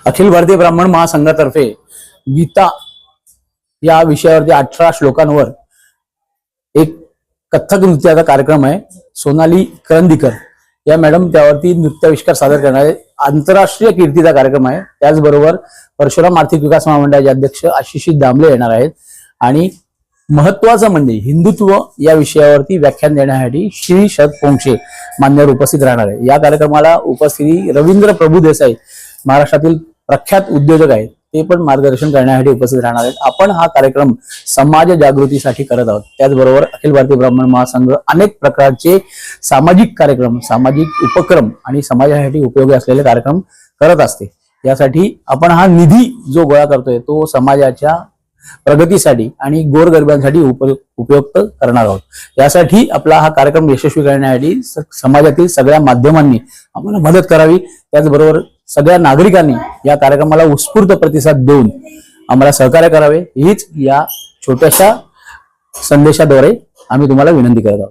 अखिल भारतीय ब्राह्मण महासंघातर्फे गीता या विषयावरती 18 श्लोकांवर एक कथ्थक नृत्याचा कार्यक्रम आहे। सोनाली करंदीकर या मॅडम त्यावरती नृत्याविष्कार सादर करणार आहे। आंतरराष्ट्रीय कीर्तीचा कार्यक्रम आहे। त्याचबरोबर परशुराम आर्थिक विकास महामंडळाचे अध्यक्ष आशिष दामले येणार आहेत आणि महत्वाचं म्हणजे हिंदुत्व या विषयावरती व्याख्यान देण्यासाठी श्री शरद पोंक्षे मान्यवर उपस्थित राहणार आहे। या कार्यक्रमाला उपस्थिती रवींद्र प्रभुदेसाई महाराष्ट्रातील प्रख्यात उद्योजक आहेत, ते पण मार्गदर्शन करण्यासाठी उपस्थित राहणार आहेत। आपण हा कार्यक्रम समाज जागृतीसाठी करत आहोत। त्याचबरोबर अखिल भारतीय ब्राह्मण महासंघ अनेक प्रकारचे सामाजिक कार्यक्रम, सामाजिक उपक्रम आणि समाजासाठी उपयोगी असलेले कार्यक्रम करत असते। यासाठी आपण हा निधी जो गोळा करतोय तो समाजाच्या प्रगतीसाठी आणि गोरगरिबांसाठी उपयुक्त करणार आहोत। यासाठी आपला हा कार्यक्रम यशस्वी करण्यासाठी समाजातील सगळ्या माध्यमांनी आम्हाला मदत करावी। त्याचबरोबर सगळ्या नागरिकांनी या कार्यक्रमाला उत्स्फूर्त प्रतिसाद देऊन आम्हाला सहकार्य करावे, हीच या छोट्याशा संदेशाद्वारे आम्ही तुम्हाला विनंती करत आहोत।